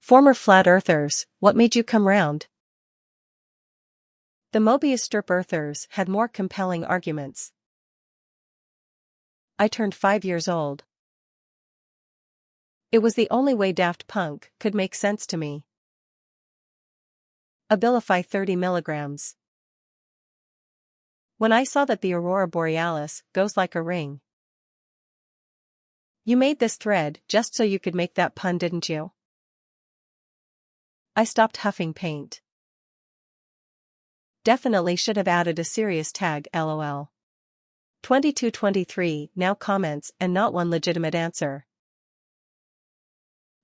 Former flat earthers, what made you come round? The Mobius strip earthers had more compelling arguments. I turned 5 years old. It was the only way Daft Punk could make sense to me. Abilify 30 milligrams. When I saw that the aurora borealis goes like a ring. You made this thread just so you could make that pun, didn't you? I stopped huffing paint. Definitely should have added a serious tag, lol. 2223 now comments and not one legitimate answer.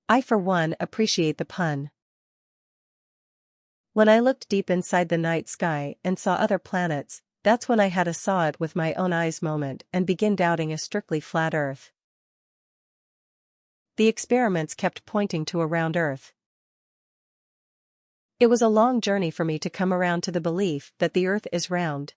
I for one appreciate the pun. When I looked deep inside the night sky and saw other planets, that's when I had a saw it with my own eyes moment and begin doubting a strictly flat Earth. The experiments kept pointing to a round Earth. It was a long journey for me to come around to the belief that the Earth is round.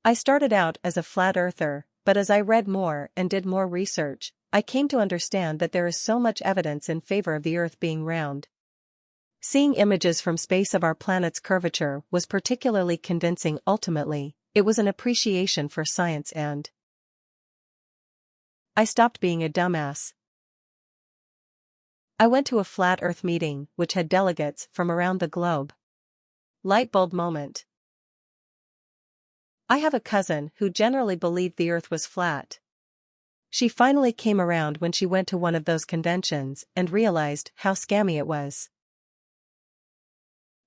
I started out as a flat earther, but as I read more and did more research, I came to understand that there is so much evidence in favor of the Earth being round. Seeing images from space of our planet's curvature was particularly convincing. Ultimately, it was an appreciation for science and I stopped being a dumbass. I went to a flat Earth meeting which had delegates from around the globe. Light bulb moment. I have a cousin who generally believed the Earth was flat. She finally came around when she went to one of those conventions and realized how scammy it was.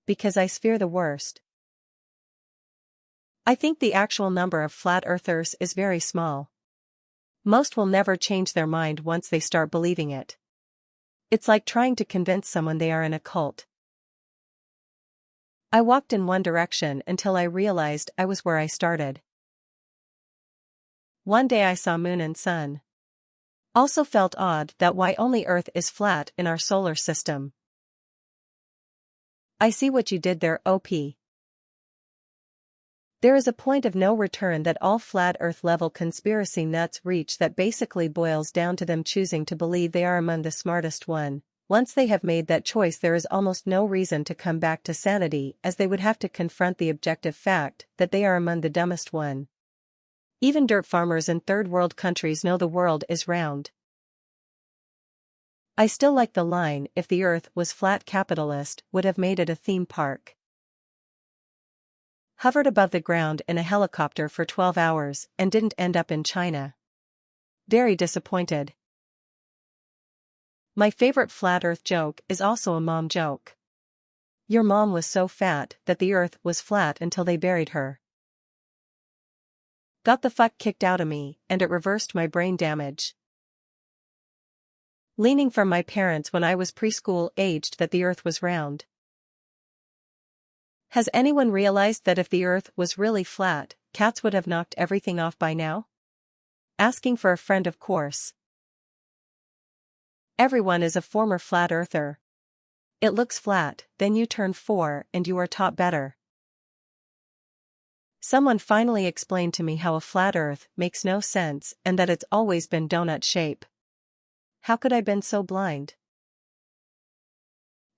Because I fear the worst. I think the actual number of flat earthers is very small. Most will never change their mind once they start believing it. It's like trying to convince someone they are in a cult. I walked in one direction until I realized I was where I started. One day I saw moon and sun. Also felt odd that why only Earth is flat in our solar system. I see what you did there, OP. There is a point of no return that all flat Earth level conspiracy nuts reach that basically boils down to them choosing to believe they are among the smartest one. Once they have made that choice, there is almost no reason to come back to sanity, as they would have to confront the objective fact that they are among the dumbest one. Even dirt farmers in third world countries know the world is round. I still like the line, if the Earth was flat, capitalist would have made it a theme park. Hovered above the ground in a helicopter for 12 hours and didn't end up in China. Very disappointed. My favorite flat Earth joke is also a mom joke. Your mom was so fat that the Earth was flat until they buried her. Got the fuck kicked out of me, and it reversed my brain damage. Leaning from my parents when I was preschool aged that the Earth was round. Has anyone realized that if the Earth was really flat, cats would have knocked everything off by now? Asking for a friend, of course. Everyone is a former flat earther. It looks flat, then you turn 4 and you are taught better. Someone finally explained to me how a flat Earth makes no sense and that it's always been donut shape. How could I been so blind?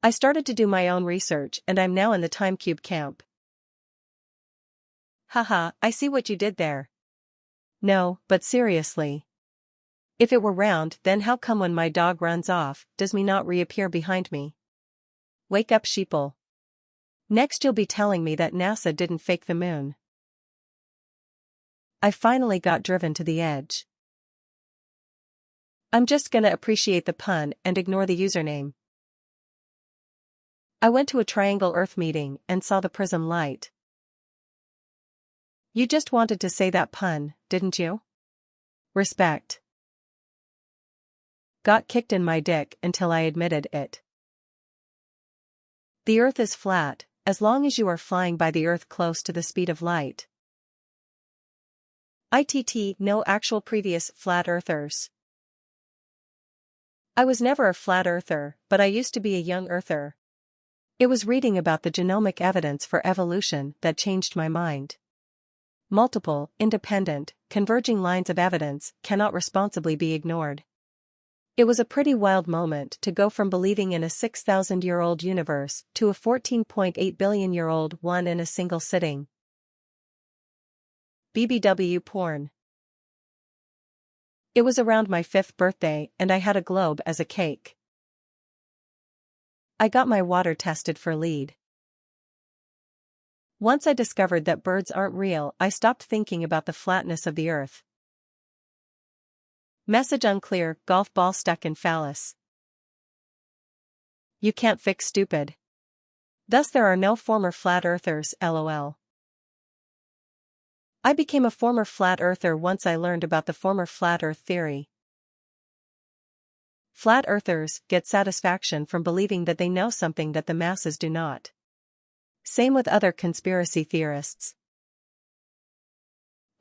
I started to do my own research and I'm now in the time cube camp. Haha, I see what you did there. No, but seriously. If it were round, then how come when my dog runs off, does me not reappear behind me? Wake up, sheeple. Next you'll be telling me that NASA didn't fake the moon. I finally got driven to the edge. I'm just gonna appreciate the pun and ignore the username. I went to a Triangle Earth meeting and saw the prism light. You just wanted to say that pun, didn't you? Respect. Got kicked in my dick until I admitted it. The Earth is flat, as long as you are flying by the Earth close to the speed of light. ITT, no actual previous flat earthers. I was never a flat earther, but I used to be a young earther. It was reading about the genomic evidence for evolution that changed my mind. Multiple, independent, converging lines of evidence cannot responsibly be ignored. It was a pretty wild moment to go from believing in a 6,000-year-old universe to a 14.8 billion-year-old one in a single sitting. BBW porn. It was around my 5th birthday and I had a globe as a cake. I got my water tested for lead. Once I discovered that birds aren't real, I stopped thinking about the flatness of the earth. Message unclear, golf ball stuck in phallus. You can't fix stupid. Thus there are no former flat earthers, lol. I became a former flat earther once I learned about the former flat earth theory. Flat earthers get satisfaction from believing that they know something that the masses do not. Same with other conspiracy theorists.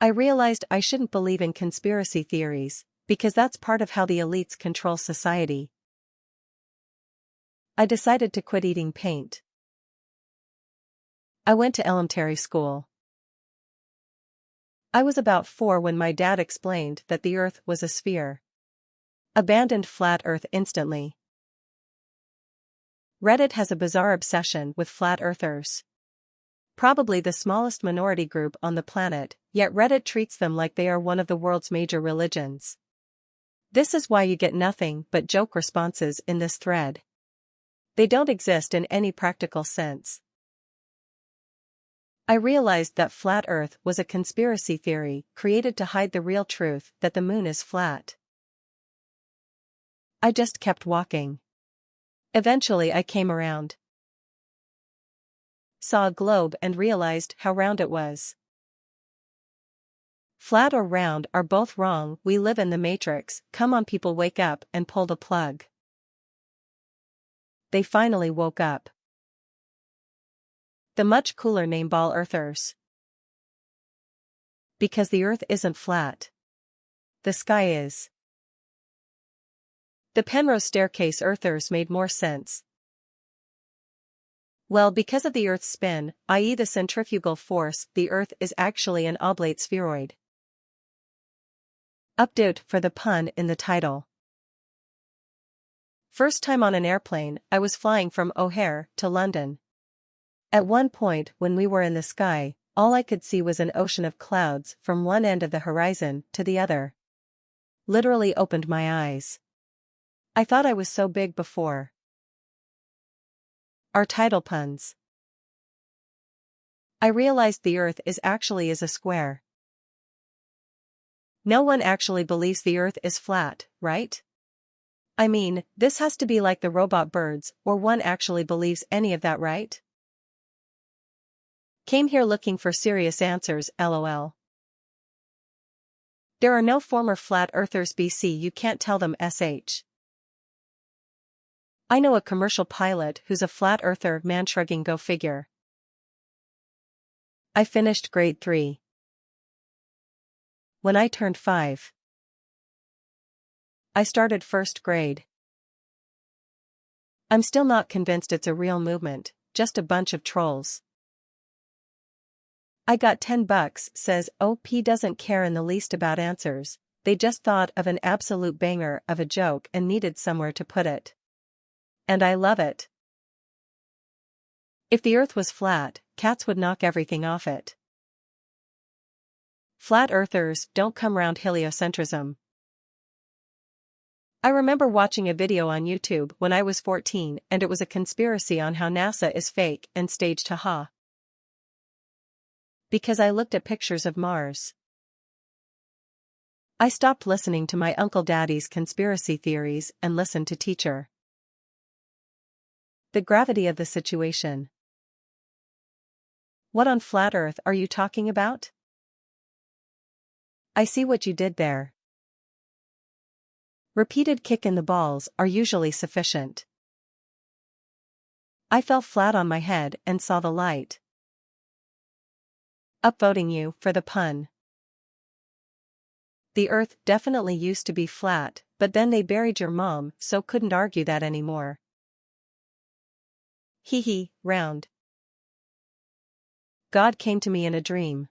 I realized I shouldn't believe in conspiracy theories, because that's part of how the elites control society. I decided to quit eating paint. I went to elementary school. I was about 4 when my dad explained that the earth was a sphere. Abandoned flat earth instantly. Reddit has a bizarre obsession with flat earthers. Probably the smallest minority group on the planet, yet Reddit treats them like they are one of the world's major religions. This is why you get nothing but joke responses in this thread. They don't exist in any practical sense. I realized that flat Earth was a conspiracy theory created to hide the real truth that the moon is flat. I just kept walking. Eventually I came around. Saw a globe and realized how round it was. Flat or round are both wrong, we live in the Matrix, come on people, wake up and pull the plug. They finally woke up. The much cooler name Ball Earthers. Because the Earth isn't flat. The sky is. The Penrose Staircase Earthers made more sense. Well, because of the Earth's spin, i.e. the centrifugal force, the Earth is actually an oblate spheroid. Update for the pun in the title. First time on an airplane, I was flying from O'Hare to London. At one point when we were in the sky, all I could see was an ocean of clouds from one end of the horizon to the other. Literally opened my eyes. I thought I was so big before. Our title puns. I realized the Earth is actually a square. No one actually believes the Earth is flat, right? I mean, this has to be like the robot birds, or one actually believes any of that, right? Came here looking for serious answers, lol. There are no former flat earthers BC, you can't tell them sh. I know a commercial pilot who's a flat earther, man shrugging, go figure. I finished grade 3. When I turned 5, I started first grade. I'm still not convinced it's a real movement, just a bunch of trolls. I got $10, says OP doesn't care in the least about answers, they just thought of an absolute banger of a joke and needed somewhere to put it. And I love it. If the Earth was flat, cats would knock everything off it. Flat earthers don't come round heliocentrism. I remember watching a video on YouTube when I was 14 and it was a conspiracy on how NASA is fake and staged, haha. Because I looked at pictures of Mars. I stopped listening to my Uncle Daddy's conspiracy theories and listened to teacher. The gravity of the situation. What on flat Earth are you talking about? I see what you did there. Repeated kick in the balls are usually sufficient. I fell flat on my head and saw the light. Upvoting you for the pun. The Earth definitely used to be flat, but then they buried your mom, so couldn't argue that anymore. Hee hee, round. God came to me in a dream.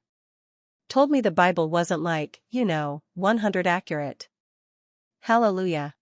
Told me the Bible wasn't like, 100 accurate. Hallelujah.